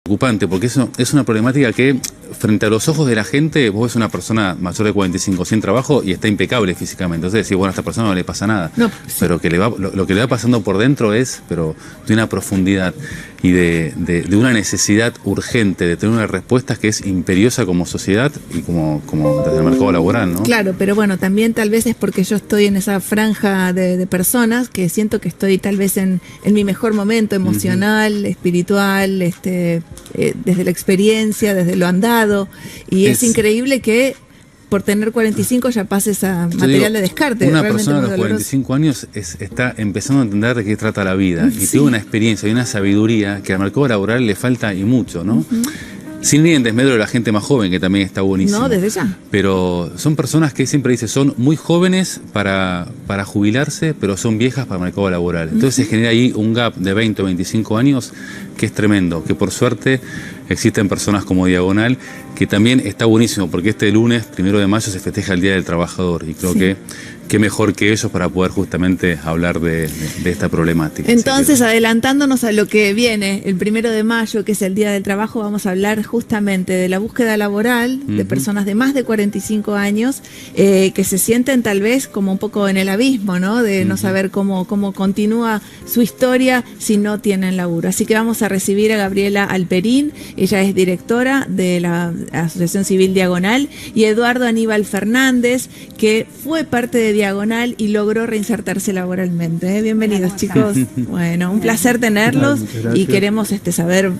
Preocupante, porque eso es una problemática que frente a los ojos de la gente vos ves una persona mayor de 45 sin trabajo y está impecable físicamente, entonces decís, bueno, a esta persona no le pasa nada, no, sí. Pero que lo que le va pasando por dentro es de una profundidad y de una necesidad urgente de tener unas respuestas que es imperiosa como sociedad y como desde el mercado laboral, ¿no? Claro, pero bueno, también tal vez es porque yo estoy en esa franja de personas que siento que estoy tal vez en mi mejor momento emocional, espiritual, desde la experiencia, desde lo andado, y es increíble que por tener 45 ya pases a material de descarte. Una persona a los 45 años está empezando a entender de qué trata la vida, y tiene una experiencia y una sabiduría que al mercado laboral le falta y mucho, ¿no? Sin ni en desmedro de la gente más joven, que también está buenísimo. No, desde ya. Pero son personas que siempre dicen, son muy jóvenes para jubilarse, pero son viejas para el mercado laboral. Entonces se genera ahí un gap de 20 o 25 años que es tremendo, que por suerte existen personas como Diagonal, que también está buenísimo, porque este lunes, 1 de mayo, se festeja el Día del Trabajador, y creo que qué mejor que ellos para poder justamente hablar de esta problemática. Entonces, adelantándonos a lo que viene, el 1 de mayo, que es el Día del Trabajo, vamos a hablar justamente de la búsqueda laboral de personas de más de 45 años que se sienten tal vez como un poco en el abismo, ¿no? De no saber cómo continúa su historia si no tienen laburo. Así que vamos a recibir a Gabriela Alperín, ella es directora de la Asociación Civil Diagonal, y Eduardo Aníbal Fernández, que fue parte de Diagonal y logró reinsertarse laboralmente. Bienvenidos, chicos. Bueno, un placer tenerlos y queremos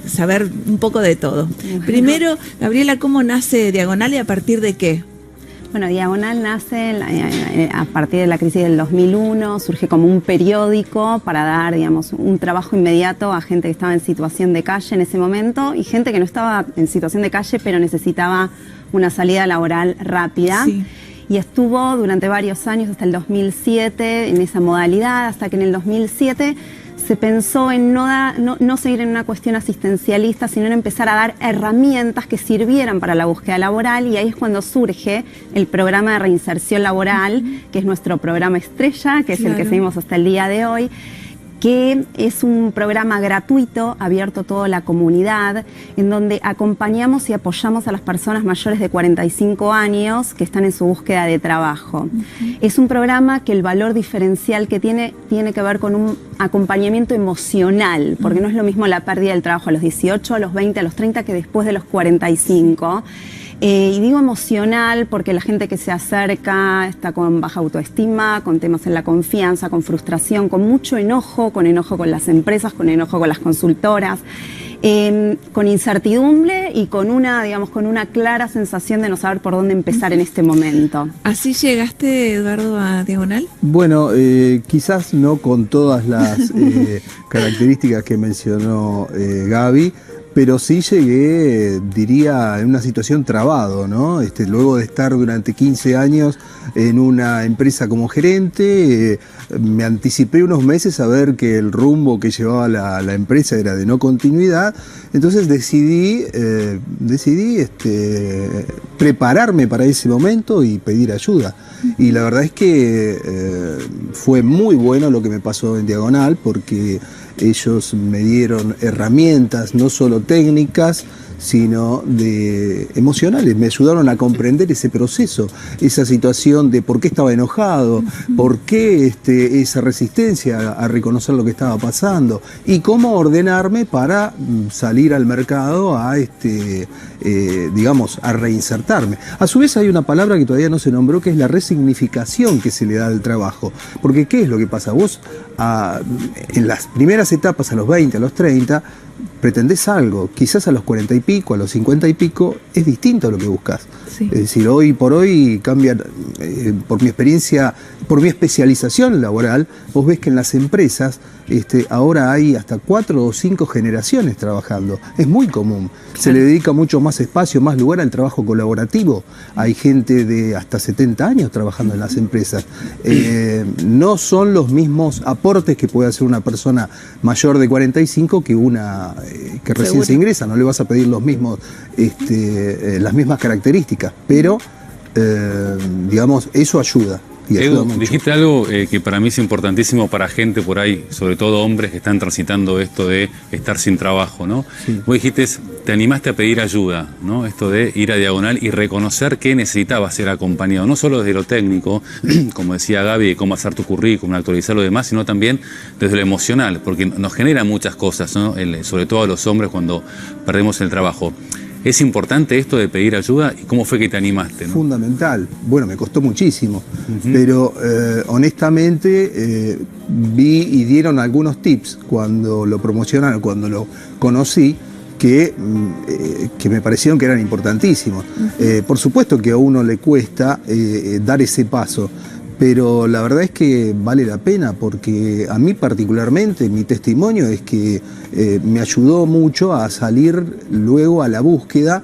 saber un poco de todo. Primero, Gabriela, ¿cómo nace Diagonal y a partir de qué? Bueno, Diagonal nace a partir de la crisis del 2001, surge como un periódico para dar, digamos, un trabajo inmediato a gente que estaba en situación de calle en ese momento y gente que no estaba en situación de calle pero necesitaba una salida laboral rápida. Sí. Y estuvo durante varios años, hasta el 2007, en esa modalidad, hasta que en el 2007 se pensó en no seguir en una cuestión asistencialista, sino en empezar a dar herramientas que sirvieran para la búsqueda laboral, y ahí es cuando surge el programa de reinserción laboral, que es nuestro programa estrella, que es el que seguimos hasta el día de hoy, que es un programa gratuito, abierto a toda la comunidad, en donde acompañamos y apoyamos a las personas mayores de 45 años que están en su búsqueda de trabajo. Es un programa que el valor diferencial que tiene que ver con un acompañamiento emocional, porque no es lo mismo la pérdida del trabajo a los 18, a los 20, a los 30 que después de los 45. Y digo emocional porque la gente que se acerca está con baja autoestima, con temas en la confianza, con frustración, con mucho enojo con las empresas, con enojo con las consultoras, con incertidumbre y con una clara sensación de no saber por dónde empezar en este momento. ¿Así llegaste, Eduardo, a Diagonal? Bueno, quizás no con todas las características que mencionó Gaby, pero sí llegué, diría, en una situación trabado, ¿no? Luego de estar durante 15 años en una empresa como gerente, me anticipé unos meses a ver que el rumbo que llevaba la empresa era de no continuidad, entonces decidí prepararme para ese momento y pedir ayuda. Y la verdad es que fue muy bueno lo que me pasó en Diagonal, porque ellos me dieron herramientas, no solo técnicas, sino emocionales. Me ayudaron a comprender ese proceso, esa situación de por qué estaba enojado, por qué esa resistencia a reconocer lo que estaba pasando y cómo ordenarme para salir al mercado a reinsertarme. A su vez hay una palabra que todavía no se nombró, que es la resignificación que se le da al trabajo. Porque ¿qué es lo que pasa? Vos en las primeras etapas, a los 20, a los 30, pretendés algo, quizás a los 40 y pico, a los 50 y pico, es distinto a lo que buscas. Sí. Es decir, hoy por hoy cambia, por mi experiencia, por mi especialización laboral, vos ves que en las empresas ahora hay hasta 4 o 5 generaciones trabajando. Es muy común. Se le dedica mucho más espacio, más lugar al trabajo colaborativo. Hay gente de hasta 70 años trabajando en las empresas. No son los mismos aportes que puede hacer una persona mayor de 45 que una que recién se ingresa. No le vas a pedir los mismos, las mismas características, pero digamos, eso ayuda. y ayuda Edu, mucho. dijiste algo que para mí es importantísimo para gente por ahí, sobre todo hombres que están transitando esto de estar sin trabajo, ¿no? Sí. Vos dijiste, te animaste a pedir ayuda, ¿no? Esto de ir a Diagonal y reconocer que necesitabas ser acompañado, no solo desde lo técnico, como decía Gaby, de cómo hacer tu currículum, actualizar lo demás, sino también desde lo emocional, porque nos genera muchas cosas, ¿no? Sobre todo a los hombres cuando perdemos el trabajo. ¿Es importante esto de pedir ayuda? ¿Y cómo fue que te animaste, no? Fundamental. Bueno, me costó muchísimo, pero honestamente vi y dieron algunos tips cuando lo promocionaron, cuando lo conocí, que me parecieron que eran importantísimos. Por supuesto que a uno le cuesta dar ese paso, pero la verdad es que vale la pena, porque a mí particularmente mi testimonio es que me ayudó mucho a salir luego a la búsqueda,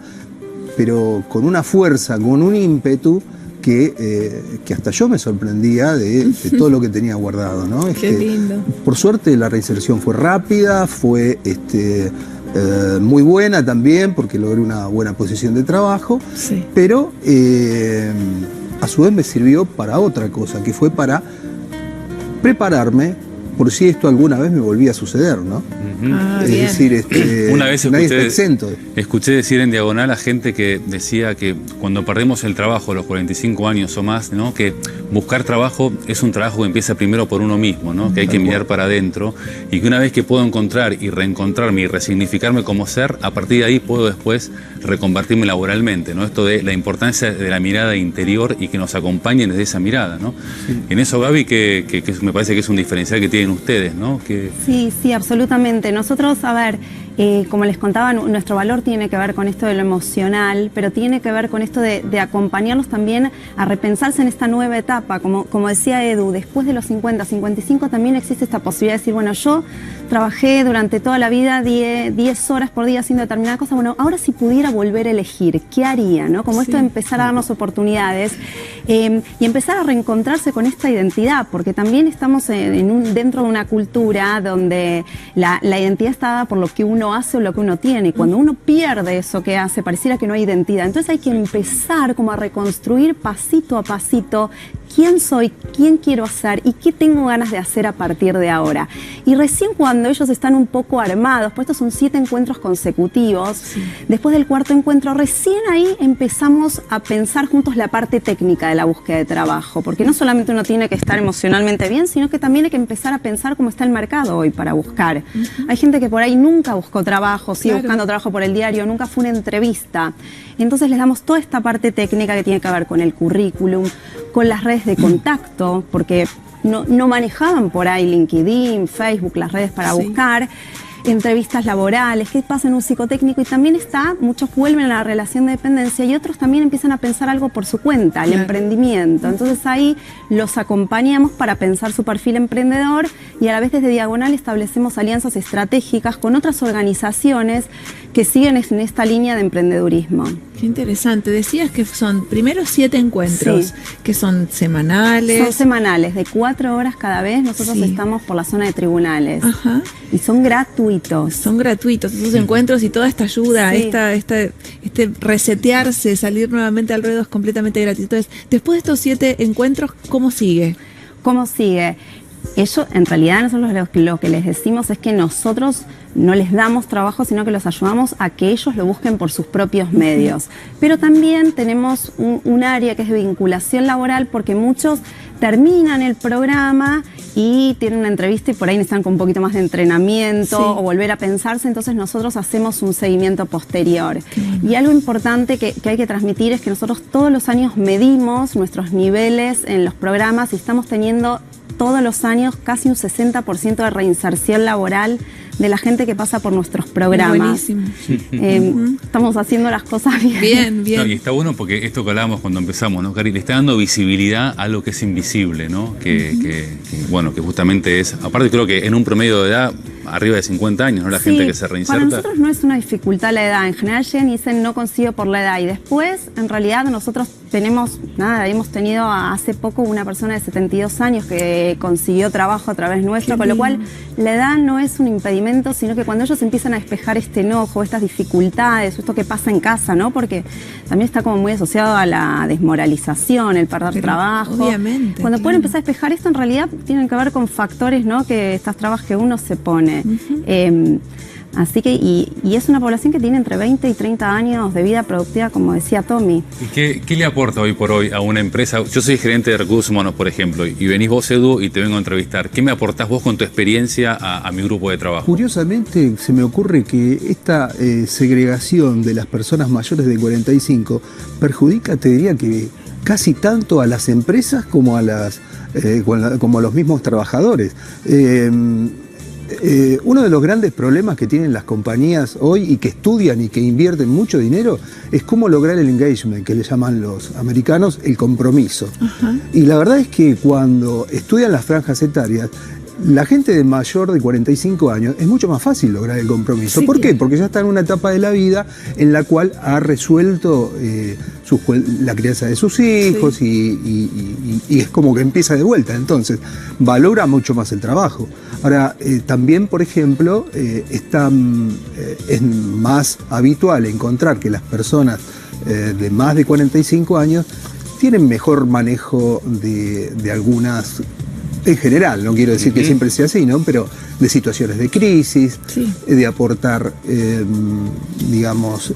pero con una fuerza, con un ímpetu que hasta yo me sorprendía de todo lo que tenía guardado, ¿no? Qué lindo. Por suerte la reinserción fue rápida, fue muy buena también, porque logré una buena posición de trabajo, Sí. pero a su vez me sirvió para otra cosa, que fue para prepararme por si esto alguna vez me volvía a suceder, ¿no? Ah, Es bien. decir, Una vez nadie está exento. escuché decir en Diagonal a gente que decía que cuando perdemos el trabajo a los 45 años o más, ¿no? Que buscar trabajo es un trabajo que empieza primero por uno mismo, ¿no? Que hay que mirar para adentro, y que una vez que puedo encontrar y reencontrarme y resignificarme como ser, a partir de ahí puedo después reconvertirme laboralmente, ¿no? Esto de la importancia de la mirada interior y que nos acompañen desde esa mirada, ¿no? Sí. En eso, Gaby, que me parece que es un diferencial que tienen ustedes, ¿no? Que... Sí, sí, absolutamente. Nosotros, a ver, como les contaba, nuestro valor tiene que ver con esto de lo emocional, pero tiene que ver con esto de acompañarlos también a repensarse en esta nueva etapa. Como decía Edu, después de los 50, 55 también existe esta posibilidad de decir, bueno, yo trabajé durante toda la vida 10 horas por día haciendo determinada cosa, bueno, ahora si pudiera volver a elegir, ¿qué haría? ¿No? Como esto de empezar a darnos oportunidades y empezar a reencontrarse con esta identidad, porque también estamos dentro de una cultura donde la identidad está dada por lo que uno hace o lo que uno tiene, y cuando uno pierde eso que hace, pareciera que no hay identidad. Entonces hay que empezar como a reconstruir pasito a pasito quién soy, quién quiero ser y qué tengo ganas de hacer a partir de ahora. Y recién cuando ellos están un poco armados, pues estos son 7 encuentros consecutivos, después del 4.º encuentro, recién ahí empezamos a pensar juntos la parte técnica de la búsqueda de trabajo, porque no solamente uno tiene que estar emocionalmente bien, sino que también hay que empezar a pensar cómo está el mercado hoy para buscar. Hay gente que por ahí nunca buscó trabajo, sigue buscando trabajo por el diario, nunca fue una entrevista. Entonces les damos toda esta parte técnica que tiene que ver con el currículum, con las redes de contacto, porque no manejaban por ahí LinkedIn, Facebook, las redes para buscar, entrevistas laborales, qué pasa en un psicotécnico, y también muchos vuelven a la relación de dependencia y otros también empiezan a pensar algo por su cuenta, el emprendimiento. Entonces ahí los acompañamos para pensar su perfil emprendedor, y a la vez desde Diagonal establecemos alianzas estratégicas con otras organizaciones que siguen en esta línea de emprendedurismo. Qué interesante. Decías que son primero 7 encuentros, que son semanales. Son semanales, de 4 horas cada vez. Nosotros estamos por la zona de tribunales. Ajá. Y son gratuitos. Son gratuitos esos encuentros, y toda esta ayuda, este resetearse, salir nuevamente al ruedo es completamente gratis. Entonces, después de estos 7 encuentros, ¿cómo sigue? ¿Cómo sigue? Eso, en realidad, nosotros lo que les decimos es que nosotros no les damos trabajo, sino que los ayudamos a que ellos lo busquen por sus propios medios. Pero también tenemos un área que es de vinculación laboral, porque muchos terminan el programa y tienen una entrevista y por ahí necesitan con un poquito más de entrenamiento o volver a pensarse. Entonces nosotros hacemos un seguimiento posterior. Y algo importante que hay que transmitir es que nosotros todos los años medimos nuestros niveles en los programas, y estamos teniendo todos los años casi un 60% de reinserción laboral de la gente que pasa por nuestros programas. Buenísimo. Estamos haciendo las cosas bien. Bien, bien. No, y está bueno porque esto que hablábamos cuando empezamos, ¿no, Cari? Le está dando visibilidad a lo que es invisible, ¿no? Que justamente es, aparte creo que en un promedio de edad, arriba de 50 años, ¿no? La gente que se reinserta. Para nosotros no es una dificultad la edad. En general llegan y dicen no consigo por la edad. Y después, en realidad, nosotros hemos tenido hace poco una persona de 72 años que consiguió trabajo a través nuestro, con lo cual la edad no es un impedimento momento, sino que cuando ellos empiezan a despejar este enojo, estas dificultades, esto que pasa en casa, ¿no? Porque también está como muy asociado a la desmoralización, el perder trabajo. Obviamente. Cuando pueden empezar a despejar esto, en realidad tienen que ver con factores, ¿no? Que estas trabas que uno se pone. Así que, y es una población que tiene entre 20 y 30 años de vida productiva, como decía Tommy. ¿Y qué le aporta hoy por hoy a una empresa? Yo soy gerente de recursos humanos, por ejemplo, y venís vos, Edu, y te vengo a entrevistar. ¿Qué me aportás vos con tu experiencia a mi grupo de trabajo? Curiosamente, se me ocurre que esta segregación de las personas mayores de 45 perjudica, te diría que casi tanto a las empresas como a los mismos trabajadores. Uno de los grandes problemas que tienen las compañías hoy y que estudian y que invierten mucho dinero es cómo lograr el engagement, que le llaman los americanos el compromiso. Y la verdad es que cuando estudian las franjas etarias, la gente de mayor de 45 años es mucho más fácil lograr el compromiso. Sí. ¿Por qué? Porque ya está en una etapa de la vida en la cual ha resuelto la crianza de sus hijos y es como que empieza de vuelta. Entonces, valora mucho más el trabajo. Ahora, también, por ejemplo, es más habitual encontrar que las personas de más de 45 años tienen mejor manejo de algunas... En general, no quiero decir que siempre sea así, ¿no? Pero de situaciones de crisis, de aportar, digamos,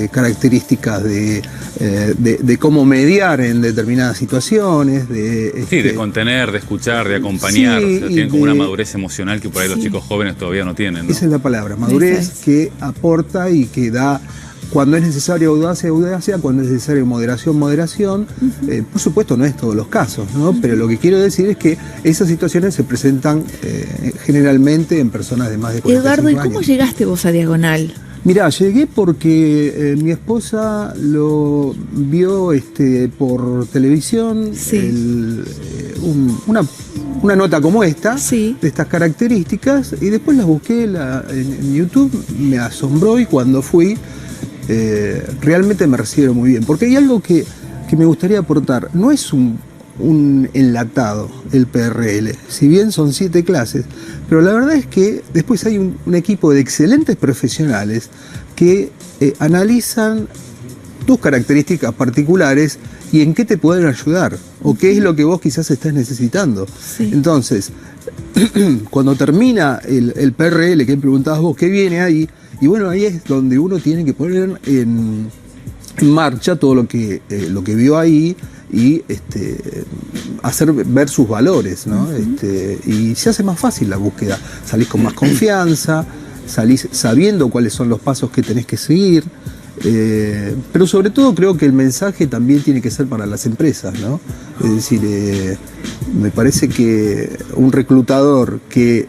características de cómo mediar en determinadas situaciones. De contener, de escuchar, de acompañar. Sí, o sea, tienen como una madurez emocional que por ahí los chicos jóvenes todavía no tienen, ¿no? Esa es la palabra, madurez que aporta y que da... Cuando es necesario audacia, cuando es necesario moderación. Por supuesto no es todos los casos, ¿no? Pero lo que quiero decir es que esas situaciones se presentan generalmente en personas de más de 45 Eduardo, años. ¿y cómo llegaste vos a Diagonal? Mirá, llegué porque mi esposa lo vio por televisión, una nota como esta, de estas características, y después las busqué en YouTube, me asombró y cuando fui... realmente me recibieron muy bien, porque hay algo que me gustaría aportar. No es un enlatado el PRL, si bien son 7 clases, pero la verdad es que después hay un equipo de excelentes profesionales que analizan tus características particulares y en qué te pueden ayudar, o qué es lo que vos quizás estás necesitando. Entonces, cuando termina el PRL, que preguntabas vos, ¿qué viene ahí? Y bueno, ahí es donde uno tiene que poner en marcha todo lo que vio ahí y hacer ver sus valores, ¿no? Y se hace más fácil la búsqueda. Salís con más confianza, salís sabiendo cuáles son los pasos que tenés que seguir. Pero sobre todo creo que el mensaje también tiene que ser para las empresas, ¿no? Es decir, me parece que un reclutador que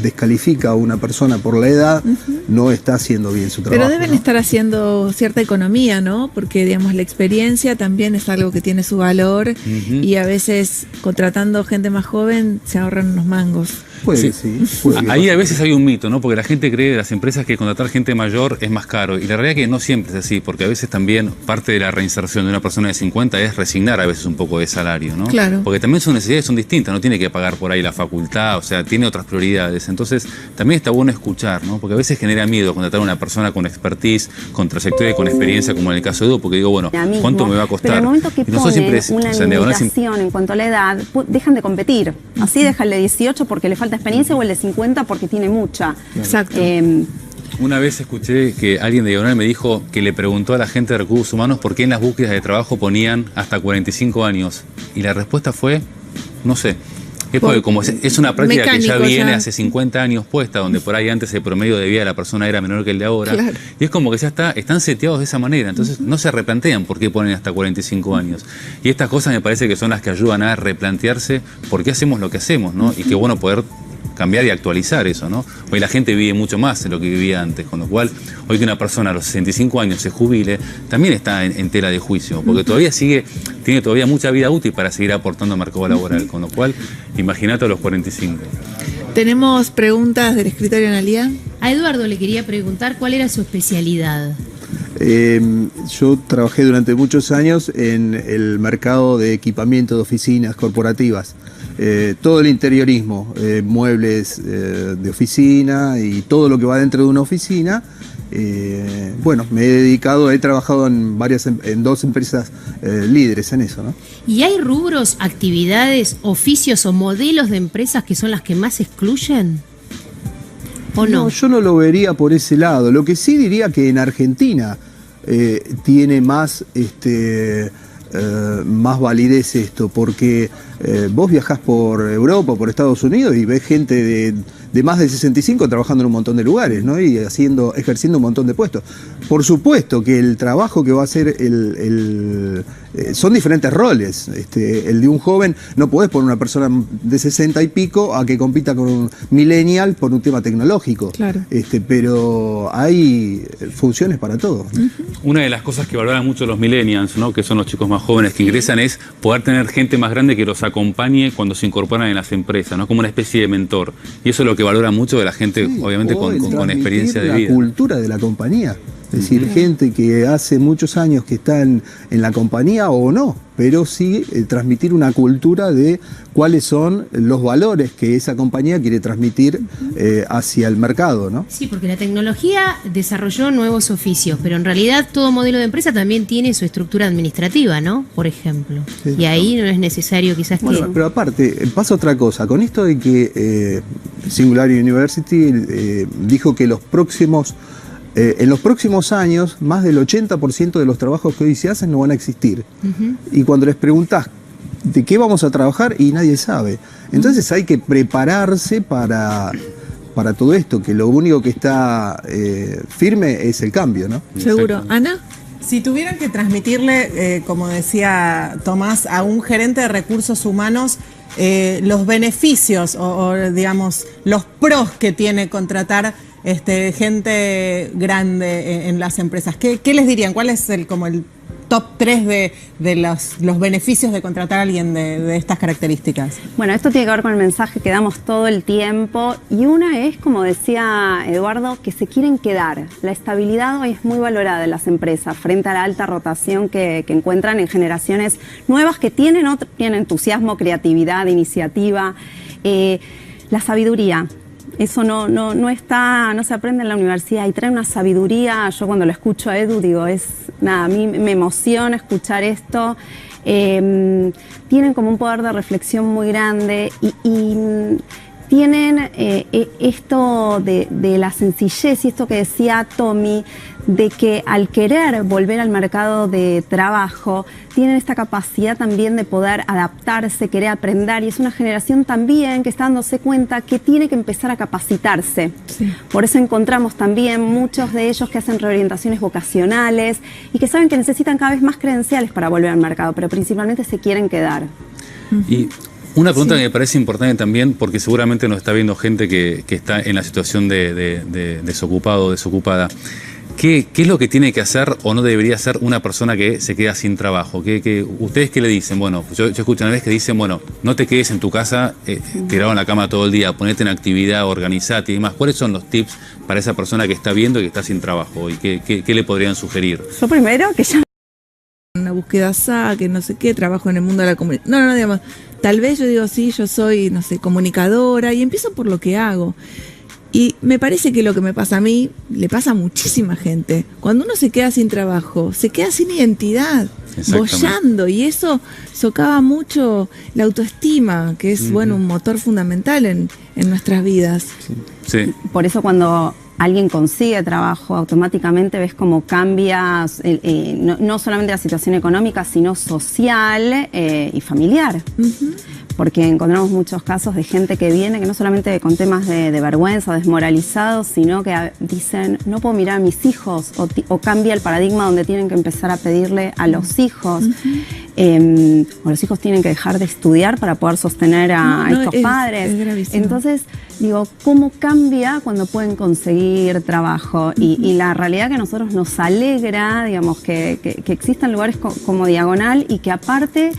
descalifica a una persona por la edad no está haciendo bien su trabajo. Pero deben estar haciendo cierta economía, ¿no? Porque, digamos, la experiencia también es algo que tiene su valor y a veces contratando gente más joven se ahorran unos mangos. Puede que Ahí a veces hay un mito, ¿no? Porque la gente cree de las empresas que contratar gente mayor es más caro. Y la realidad es que no siempre es así, porque a veces también parte de la reinserción de una persona de 50 es resignar a veces un poco de salario, ¿no? Claro. Porque también sus necesidades son distintas, no tiene que pagar por ahí la facultad, o sea, tiene otras prioridades. Entonces, también está bueno escuchar, ¿no? Porque a veces genera miedo contratar a una persona con expertise, con trayectoria y con experiencia, como en el caso de Edu, porque digo, bueno, ¿cuánto me va a costar? Pero en el momento que ponen una Diagonal limitación en cuanto a la edad, dejan de competir. Así deja el de 18 porque le falta experiencia o el de 50 porque tiene mucha. Exacto. Una vez escuché que alguien de Diagonal me dijo que le preguntó a la gente de recursos humanos por qué en las búsquedas de trabajo ponían hasta 45 años. Y la respuesta fue, no sé. Es porque como es una práctica que ya viene hace 50 años puesta, donde por ahí antes el promedio de vida de la persona era menor que el de ahora. Claro. Y es como que ya están seteados de esa manera. Entonces no se replantean por qué ponen hasta 45 años. Y estas cosas me parece que son las que ayudan a replantearse por qué hacemos lo que hacemos, ¿no? Y qué bueno poder cambiar y actualizar eso, ¿no? Hoy la gente vive mucho más de lo que vivía antes, con lo cual hoy que una persona a los 65 años se jubile, también está en tela de juicio, porque todavía tiene todavía mucha vida útil para seguir aportando al mercado laboral, con lo cual, imagínate a los 45. ¿Tenemos preguntas del escritorio Analía? A Eduardo le quería preguntar cuál era su especialidad. Yo trabajé durante muchos años en el mercado de equipamiento de oficinas corporativas. todo el interiorismo, muebles de oficina y todo lo que va dentro de una oficina. Bueno, he trabajado en dos empresas líderes en eso, ¿no? ¿Y hay rubros, actividades, oficios o modelos de empresas que son las que más excluyen? ¿O no? No, yo no lo vería por ese lado. Lo que sí diría que en Argentina tiene más validez esto, porque vos viajás por Europa, por Estados Unidos y ves gente de más de 65 trabajando en un montón de lugares, ¿no? Y ejerciendo un montón de puestos. Por supuesto que el trabajo que va a hacer son diferentes roles. El de un joven, no podés poner una persona de 60 y pico a que compita con un millennial por un tema tecnológico. Claro. Pero hay funciones para todo. Una de las cosas que valoran mucho los millennials, ¿no?, que son los chicos más jóvenes que ingresan, es poder tener gente más grande que los acompañe cuando se incorporan en las empresas, ¿no? Como una especie de mentor. Y eso es lo que valora mucho de la gente, Sí, obviamente con experiencia de la vida. cultura de la compañía. Es decir, gente que hace muchos años que está en la compañía o no, pero sí transmitir una cultura de cuáles son los valores que esa compañía quiere transmitir hacia el mercado, ¿no? Sí, porque la tecnología desarrolló nuevos oficios, pero en realidad todo modelo de empresa también tiene su estructura administrativa, ¿no? Por ejemplo. Sí. Y ahí no es necesario quizás Bueno, pero aparte, pasa otra cosa. Con esto de que Singularity University dijo que en los próximos años, más del 80% de los trabajos que hoy se hacen no van a existir. Y cuando les preguntás de qué vamos a trabajar, y nadie sabe. Entonces hay que prepararse para todo esto, que lo único que está firme es el cambio, ¿no? Seguro. ¿Ana? Si tuvieran que transmitirle, como decía Tomás, a un gerente de recursos humanos, los beneficios o digamos, los pros que tiene contratar gente grande en las empresas, ¿qué les dirían? ¿Cuál es el top 3 de los beneficios de contratar a alguien de estas características? Bueno, esto tiene que ver con el mensaje que damos todo el tiempo, y una es, como decía Eduardo, que se quieren quedar. La estabilidad hoy es muy valorada en las empresas frente a la alta rotación que encuentran en generaciones nuevas que tienen entusiasmo, creatividad, iniciativa, la sabiduría. Eso no se aprende en la universidad, y trae una sabiduría. Yo cuando lo escucho a Edu digo, a mí me emociona escuchar esto. Tienen como un poder de reflexión muy grande y tienen esto de la sencillez, y esto que decía Tommy, de que al querer volver al mercado de trabajo, tienen esta capacidad también de poder adaptarse, querer aprender, y es una generación también que está dándose cuenta que tiene que empezar a capacitarse. Sí. Por eso encontramos también muchos de ellos que hacen reorientaciones vocacionales y que saben que necesitan cada vez más credenciales para volver al mercado, pero principalmente se quieren quedar. Y una pregunta que me parece importante también, porque seguramente nos está viendo gente que está en la situación de desocupado o desocupada. ¿Qué es lo que tiene que hacer o no debería hacer una persona que se queda sin trabajo? ¿Ustedes qué le dicen? Bueno, yo escucho una vez que dicen, bueno, no te quedes en tu casa tirado en la cama todo el día, ponete en actividad, organizate y demás. ¿Cuáles son los tips para esa persona que está viendo y que está sin trabajo? ¿Y qué le podrían sugerir? Yo primero que ya... Una búsqueda que no sé qué, trabajo en el mundo de la comunicación. No, digamos, tal vez yo digo, sí, yo soy, no sé, comunicadora, y empiezo por lo que hago. Y me parece que lo que me pasa a mí, le pasa a muchísima gente. Cuando uno se queda sin trabajo, se queda sin identidad, boyando, y eso socava mucho la autoestima, que es, bueno, un motor fundamental en nuestras vidas. Sí. Por eso cuando alguien consigue trabajo, automáticamente ves cómo cambia no solamente la situación económica, sino social y familiar. Porque encontramos muchos casos de gente que viene que no solamente con temas de vergüenza, desmoralizados, sino que dicen, no puedo mirar a mis hijos, o cambia el paradigma donde tienen que empezar a pedirle a los hijos, o los hijos tienen que dejar de estudiar para poder sostener a estos padres. Es gravísimo. Entonces, digo, ¿cómo cambia cuando pueden conseguir trabajo? Y la realidad que a nosotros nos alegra, digamos, que existan lugares como Diagonal, y que aparte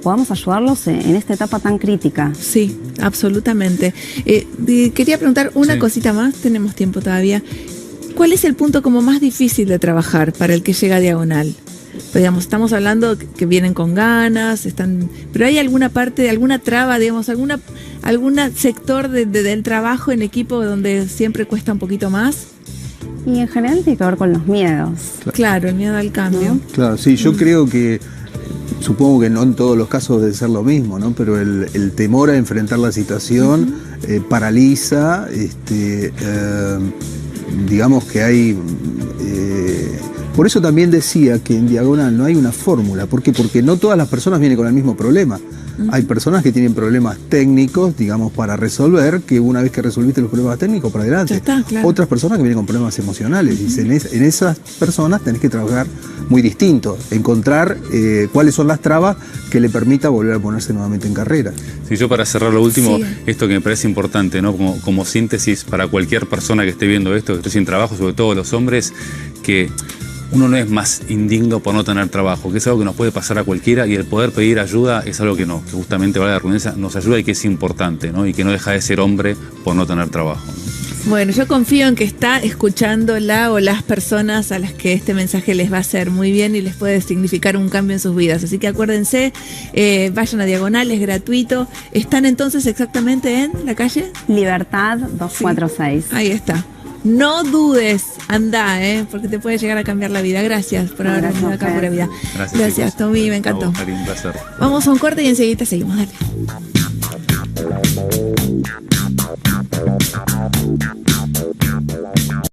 podamos ayudarlos en esta etapa tan crítica. Sí, absolutamente. Quería preguntar una cosita más, tenemos tiempo todavía. ¿Cuál es el punto como más difícil de trabajar para el que llega a Diagonal? digamos, estamos hablando que vienen con ganas, pero hay alguna parte, alguna traba, digamos, alguna sector del trabajo en equipo donde siempre cuesta un poquito más. Y en general tiene que ver con los miedos. Claro, el miedo al cambio. Claro, sí, yo creo que, supongo que no en todos los casos debe ser lo mismo, ¿no? Pero el temor a enfrentar la situación paraliza, digamos que hay... por eso también decía que en Diagonal no hay una fórmula. ¿Por qué? Porque no todas las personas vienen con el mismo problema. Hay personas que tienen problemas técnicos, digamos, para resolver, que una vez que resolviste los problemas técnicos, para adelante. Ya está, claro. Otras personas que vienen con problemas emocionales. Y en esas personas tenés que trabajar muy distinto. Encontrar cuáles son las trabas que le permita volver a ponerse nuevamente en carrera. Sí, yo para cerrar lo último, Sí. esto que me parece importante, ¿no? Como síntesis para cualquier persona que esté viendo esto, que esté sin trabajo, sobre todo los hombres, que uno no es más indigno por no tener trabajo, que es algo que nos puede pasar a cualquiera, y el poder pedir ayuda es algo que justamente, valga la redundancia, nos ayuda y que es importante, ¿no? Y que no deja de ser hombre por no tener trabajo, ¿no? Bueno, yo confío en que está escuchándola o las personas a las que este mensaje les va a hacer muy bien y les puede significar un cambio en sus vidas. Así que acuérdense, vayan a Diagonal, es gratuito. ¿Están entonces exactamente en la calle? Libertad 246. Ahí está. No dudes, anda, porque te puede llegar a cambiar la vida. Gracias por haber Gracias venido a acá, ustedes. Pura Vida. Gracias, chicos. Tommy, me encantó. A vos, Karin, un placer. Vamos a un corte y enseguida seguimos, dale.